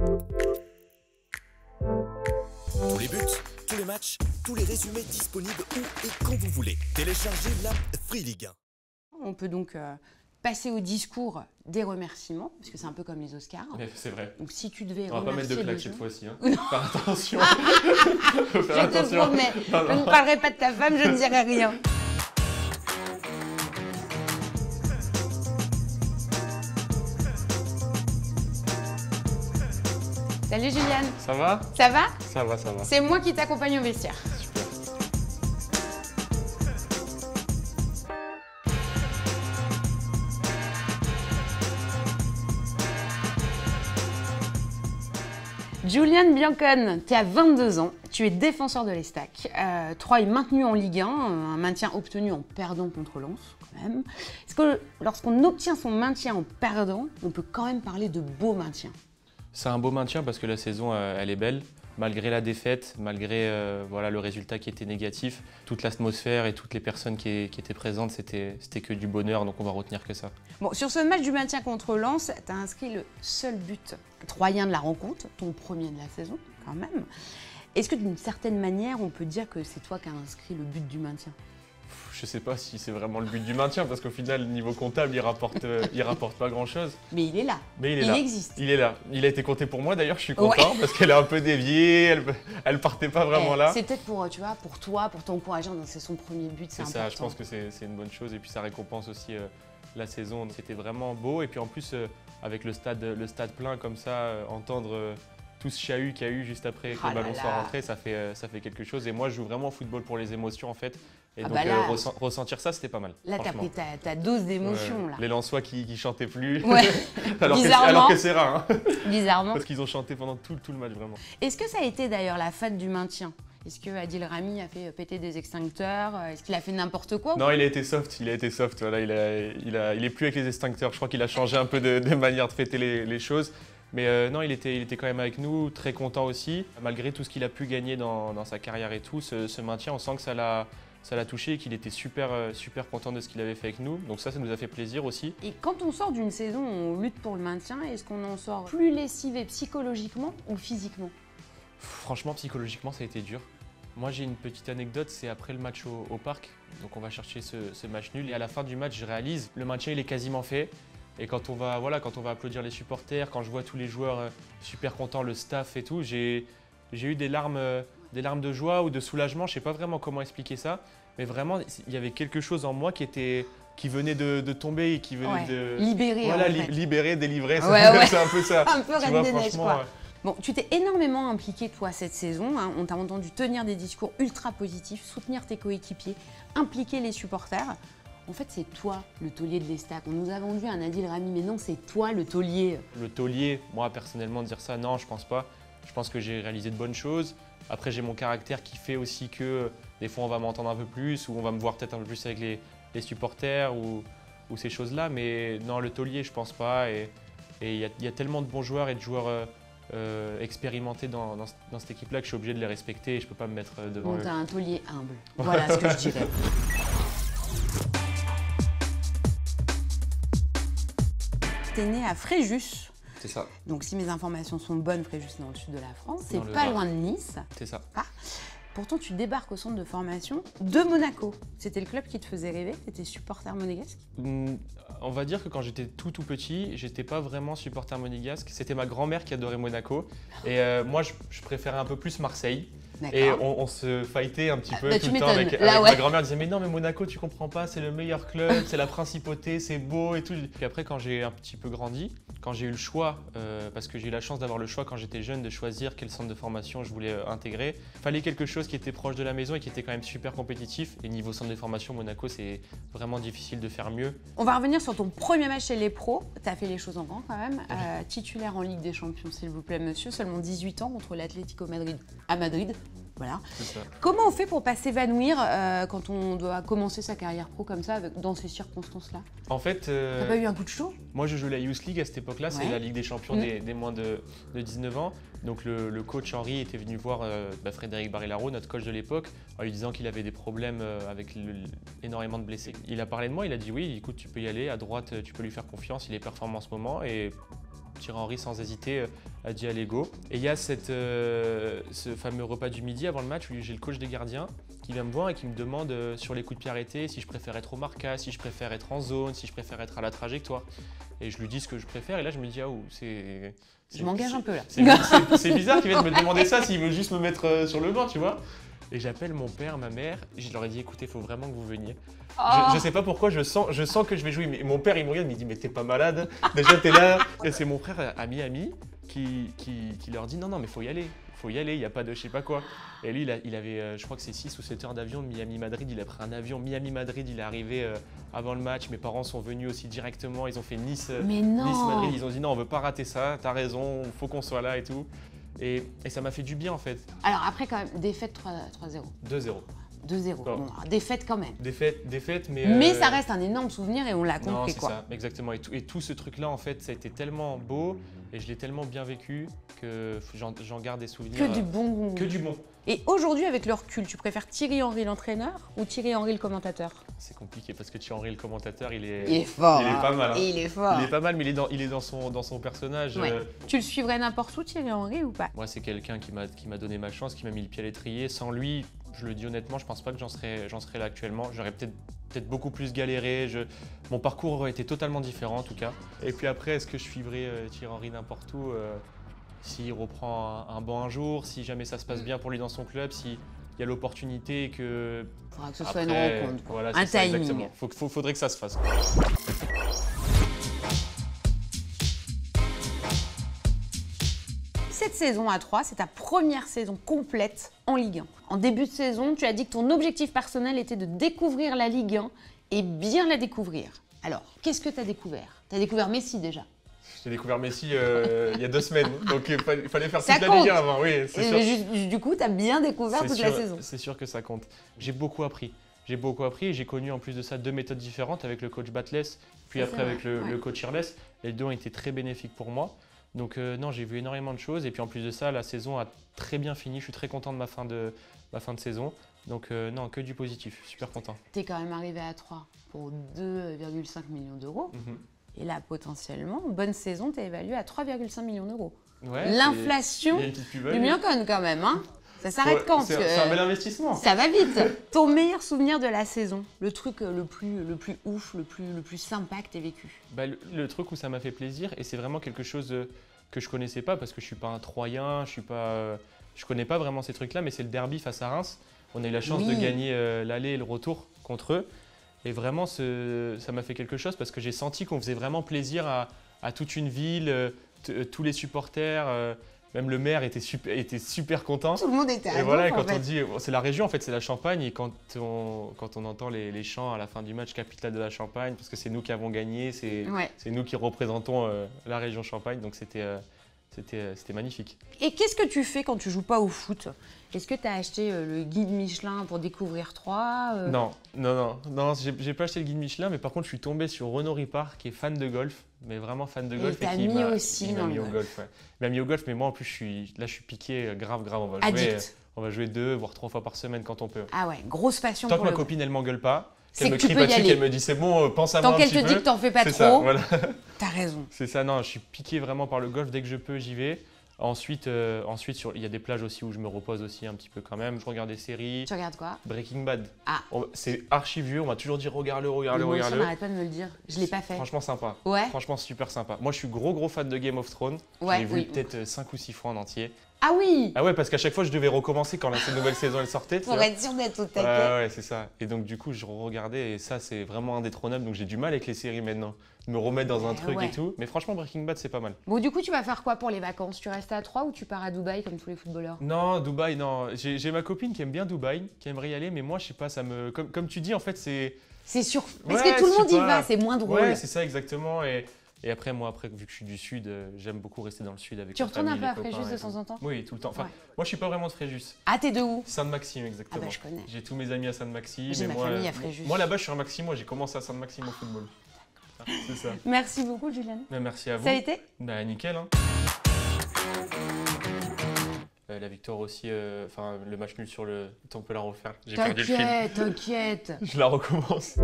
Tous les buts, tous les matchs, tous les résumés disponibles où et quand vous voulez. Téléchargez l'app Free Ligue 1. On peut donc passer au discours des remerciements, parce que c'est un peu comme les Oscars. C'est vrai. Donc si tu devais On va pas mettre de remercier claques les cette gens- fois-ci. Hein. Non. Faire attention. Je Faut faire te attention. promets, Non, je non. ne parlerai pas de ta femme, je ne dirai rien. Salut Juliane, Ça va? ça va? Ça va, ça va. C'est moi qui t'accompagne au vestiaire. Super. Juliane Biancone, tu as 22 ans, tu es défenseur de l'Estac. Troyes est maintenu en Ligue 1, un maintien obtenu en perdant contre Lens quand même. Est-ce que lorsqu'on obtient son maintien en perdant, on peut quand même parler de beau maintien? C'est un beau maintien parce que la saison, elle est belle. Malgré la défaite, malgré voilà, le résultat qui était négatif, toute l'atmosphère et toutes les personnes qui étaient présentes, c'était que du bonheur, donc on va retenir que ça. Bon, sur ce match du maintien contre Lens, tu as inscrit le seul but troyen de la rencontre, ton premier de la saison quand même. Est-ce que d'une certaine manière, on peut dire que c'est toi qui as inscrit le but du maintien? Je sais pas si c'est vraiment le but du maintien, parce qu'au final, niveau comptable, il rapporte pas grand-chose. Mais il est là, Mais il là. existe. Il est là. Il a été compté pour moi, d'ailleurs, je suis content, Ouais. parce qu'elle est un peu déviée, elle partait pas vraiment là. C'est peut-être pour, tu vois, pour toi, pour t'encourager, c'est son premier but, c'est C'est important. ça, je pense que c'est une bonne chose, et puis ça récompense aussi la saison. C'était vraiment beau, et puis en plus, avec le stade plein comme ça, entendre tout ce chahut qu'il y a eu juste après que Ah le là ballon là. soit rentré, ça fait quelque chose. Et moi, je joue vraiment au football pour les émotions, en fait. Et Ah donc, bah là. ressentir ça, c'était pas mal. Là, t'as franchement. pris ta dose d'émotion, Ouais. là. Les Lensois qui chantaient plus, Ouais, alors bizarrement. que c'est rare, hein. bizarrement. Parce qu'ils ont chanté pendant tout le match, vraiment. Est-ce que ça a été d'ailleurs la fête du maintien? Est-ce que Adil Rami a fait péter des extincteurs? Est-ce qu'il a fait n'importe quoi? Non, il a été soft, voilà, il est plus avec les extincteurs, je crois qu'il a changé un peu de manière de fêter les choses. Mais non, il était quand même avec nous, très content aussi. Malgré tout ce qu'il a pu gagner dans sa carrière et tout, ce maintien, on sent que ça l'a touché et qu'il était super content de ce qu'il avait fait avec nous. Donc ça nous a fait plaisir aussi. Et quand on sort d'une saison où on lutte pour le maintien, est-ce qu'on en sort plus lessivé psychologiquement ou physiquement? Franchement, psychologiquement, ça a été dur. Moi, j'ai une petite anecdote, c'est après le match au parc. Donc on va chercher ce match nul. Et à la fin du match, je réalise, le maintien, il est quasiment fait. Et quand on va applaudir les supporters, quand je vois tous les joueurs super contents, le staff et tout, j'ai eu des larmes de joie ou de soulagement. Je ne sais pas vraiment comment expliquer ça, mais vraiment, il y avait quelque chose en moi qui venait de tomber et qui venait Ouais. de Libéré, voilà, en fait. libérer, délivrer. Ouais. C'est un peu ça. Un peu Tu Reine vois, des Neiges, franchement, quoi. Bon, tu t'es énormément impliqué, toi, cette saison. Hein. On t'a entendu tenir des discours ultra positifs, soutenir tes coéquipiers, impliquer les supporters. En fait, c'est toi le taulier de l'Estac. On nous a vendu un Adil Rami, mais non, c'est toi le taulier. Le taulier, moi personnellement, dire ça, non, je pense pas. Je pense que j'ai réalisé de bonnes choses. Après, j'ai mon caractère qui fait aussi que des fois, on va m'entendre un peu plus ou on va me voir peut-être un peu plus avec les supporters ou ces choses-là. Mais non, le taulier, je pense pas. Et il y a tellement de bons joueurs et de joueurs expérimentés dans cette équipe-là que je suis obligé de les respecter et je peux pas me mettre devant Bon, eux. t'as un taulier humble. Voilà ce que je dirais. T'es né à Fréjus. C'est ça, Donc, si mes informations sont bonnes, Fréjus, c'est dans le sud de la France. C'est Dans le pas Var. loin de Nice. c'est ça. Pourtant, tu débarques au centre de formation de Monaco. C'était le club qui te faisait rêver? T'étais supporter monégasque? On va dire que quand j'étais tout petit, j'étais pas vraiment supporter monégasque. C'était ma grand-mère qui adorait Monaco. Et moi, je préférais un peu plus Marseille. Et D'accord. on se fightait un petit peu bah, tout tu le temps m'étonnes. avec Là, ouais. ma grand-mère disait mais non mais Monaco tu comprends pas, c'est le meilleur club, c'est la principauté, c'est beau et tout. Puis après quand j'ai un petit peu grandi, quand j'ai eu le choix, parce que j'ai eu la chance d'avoir le choix quand j'étais jeune de choisir quel centre de formation je voulais intégrer, fallait quelque chose qui était proche de la maison et qui était quand même super compétitif. Et niveau centre de formation, Monaco c'est vraiment difficile de faire mieux. On va revenir sur ton premier match chez les pros. Tu as fait les choses en grand quand même. Titulaire en Ligue des Champions, s'il vous plaît, monsieur. Seulement 18 ans contre l'Atlético Madrid à Madrid. Voilà. C'est ça. Comment on fait pour pas s'évanouir quand on doit commencer sa carrière pro comme ça, dans ces circonstances-là? En fait, T'as pas eu un coup de chaud? moi je jouais la Youth League à cette époque-là, c'est Ouais. la Ligue des Champions des moins de 19 ans. Donc le coach Henri était venu voir Frédéric Barrellaro, notre coach de l'époque, en lui disant qu'il avait des problèmes avec énormément de blessés. Il a parlé de moi, il a dit oui, écoute tu peux y aller, à droite tu peux lui faire confiance, il est performant en ce moment et Thierry Henry, sans hésiter, a dit allez go. Et il y a ce fameux repas du midi avant le match où j'ai le coach des gardiens qui vient me voir et qui me demande sur les coups de pied arrêtés si je préfère être au marquage, si je préfère être en zone, si je préfère être à la trajectoire. Et je lui dis ce que je préfère et là je me dis ah ouh, Je m'engage un peu là. C'est bizarre qu'il vienne me demander ça s'il veut juste me mettre sur le banc, tu vois. Et j'appelle mon père, ma mère, et je leur ai dit écoutez, il faut vraiment que vous veniez. Je sais pas pourquoi, je sens que je vais jouer. Mais mon père, il me regarde, il me dit mais t'es pas malade. Déjà, t'es là. Et c'est mon frère à Miami qui leur dit non, mais faut y aller, il n'y a pas de je sais pas quoi. Et lui, il avait, je crois que c'est 6 ou 7 heures d'avion de Miami-Madrid. Il a pris un avion Miami-Madrid, il est arrivé avant le match. Mes parents sont venus aussi directement. Ils ont fait Nice-Madrid. Ils ont dit non, on veut pas rater ça, t'as raison, faut qu'on soit là et tout. Et ça m'a fait du bien en fait. Alors après, quand même, défaite 3-0. 2-0. 2-0. Bon, défaite quand même. Défaite, mais. Mais ça reste un énorme souvenir et on l'a compris, non, c'est quoi. Ça, exactement. Et tout ce truc-là, en fait, ça a été tellement beau et je l'ai tellement bien vécu que j'en garde des souvenirs. Que du bon. Que du bon. Et aujourd'hui, avec le recul, tu préfères Thierry Henry l'entraîneur ou Thierry Henry le commentateur? C'est compliqué parce que Thierry Henry le commentateur, il est fort. Il est pas mal. Hein. Il est fort. Il est pas mal, mais il est dans son personnage. Ouais. Tu le suivrais n'importe où, Thierry Henry, ou pas? Moi, c'est quelqu'un qui m'a donné ma chance, qui m'a mis le pied à l'étrier. Sans lui, je le dis honnêtement, je pense pas que j'en serais là actuellement. J'aurais peut-être beaucoup plus galéré. Mon parcours aurait été totalement différent en tout cas. Et puis après, est-ce que je suivrais Thierry Henry n'importe où s'il reprend un banc un jour, si jamais ça se passe bien pour lui dans son club, s'il y a l'opportunité et que. Il faudra que ce soit une rencontre, quoi. Voilà, un ça, timing. Exactement. Faudrait que ça se fasse. Cette saison à 3, c'est ta première saison complète en Ligue 1. En début de saison, tu as dit que ton objectif personnel était de découvrir la Ligue 1 et bien la découvrir. Alors, qu'est-ce que tu as découvert? Tu as découvert Messi déjà. J'ai découvert Messi il y a 2 semaines, donc il fallait faire toute la Ligue 1 avant, oui, c'est sûr. Du coup, tu as bien découvert toute la saison. C'est sûr que ça compte. J'ai beaucoup appris et j'ai connu en plus de ça 2 méthodes différentes avec le coach Batless, puis après avec le coach Irles. Les 2 ont été très bénéfiques pour moi. Donc non, j'ai vu énormément de choses et puis en plus de ça, la saison a très bien fini. Je suis très content de ma fin de saison. Donc non, que du positif, super content. Tu es quand même arrivé à 3 pour 2,5 millions d'euros. Et là, potentiellement, bonne saison, tu es évalué à 3,5 millions d'euros. Ouais, l'inflation du Miancon quand même, hein. Ça s'arrête quand? C'est un bel investissement. Ça va vite. Ton meilleur souvenir de la saison, le truc le plus ouf, le plus sympa que tu as vécu? Le truc où ça m'a fait plaisir, et c'est vraiment quelque chose que je connaissais pas parce que je suis pas un Troyen, je connais pas vraiment ces trucs-là, mais c'est le derby face à Reims. On a eu la chance de gagner l'aller et le retour contre eux. Et vraiment, ça m'a fait quelque chose parce que j'ai senti qu'on faisait vraiment plaisir à toute une ville, tous les supporters, même le maire était super content. Tout le monde était à Et voilà, en quand fait. on dit, c'est la région en fait, c'est la Champagne. Et quand on entend les chants à la fin du match, capitale de la Champagne, parce que c'est nous qui avons gagné, c'est nous qui représentons la région Champagne, donc c'était magnifique. Et qu'est-ce que tu fais quand tu joues pas au foot? Est-ce que tu as acheté le guide Michelin pour découvrir Troyes? Non, j'ai pas acheté le guide Michelin, mais par contre, je suis tombé sur Renaud Ripard, qui est fan de golf, mais vraiment fan de golf. Et il m'a mis au golf. Ouais. Il m'a mis au golf, mais moi en plus, je suis piqué grave. On va jouer 2 voire 3 fois par semaine quand on peut. Ah ouais, grosse passion Tant pour que ma le golf. copine, elle m'engueule pas, C'est qu'elle me que tu crie peux pas y dessus, aller. qu'elle me dit c'est bon, pense à moi Tant un qu'elle petit te peu. dit que t'en fais pas C'est trop, ça, voilà. t'as raison. C'est ça, non, je suis piqué vraiment par le golf. Dès que je peux, j'y vais. Ensuite, il y a des plages aussi où je me repose aussi un petit peu quand même. Je regarde des séries. Tu regardes quoi? Breaking Bad. Ah. C'est archi vieux, on m'a toujours dit regarde-le. Moi aussi, on n'arrête pas de me le dire. Je l'ai pas fait. Franchement sympa. Ouais. Franchement super sympa. Moi je suis gros fan de Game of Thrones. Ouais, J'ai vu peut-être 5 ou 6 fois en entier. Ah oui! Ah ouais, parce qu'à chaque fois je devais recommencer quand la nouvelle saison elle sortait. Pour être sûr d'être au taquet. Ouais, c'est ça. Et donc du coup je regardais et ça c'est vraiment indétrônable. Donc j'ai du mal avec les séries maintenant. De me remettre dans un truc et tout. Mais franchement Breaking Bad c'est pas mal. Bon, du coup, tu vas faire quoi pour les vacances? Tu restes à Troyes ou tu pars à Dubaï comme tous les footballeurs? Non, Dubaï, non. J'ai ma copine qui aime bien Dubaï, qui aimerait y aller, mais moi je sais pas, comme tu dis en fait c'est. C'est sûr. Parce Ouais, que tout le je sais monde y pas. va, c'est moins drôle. Ouais, c'est ça exactement. Et après, moi, vu que je suis du Sud, j'aime beaucoup rester dans le Sud avec Tu la retournes un famille, peu à les copains Fréjus de et tout. temps en temps? Oui, tout le temps. Enfin, Ouais. moi, je suis pas vraiment de Fréjus. Ah, t'es de où? Sainte-Maxime, exactement. Ah bah, je connais. J'ai tous mes amis à Sainte-Maxime. J'ai et ma moi, famille à Fréjus. Moi, là-bas, je suis un Maxime. Moi, j'ai commencé à Sainte-Maxime au football. Ah, c'est ça. Merci beaucoup, Julian. Mais merci à vous. Ça a été? Bah, nickel. Hein. La victoire aussi, enfin, le match nul sur le. On peut la refaire. J'ai perdu le fil. T'inquiète. Je la recommence.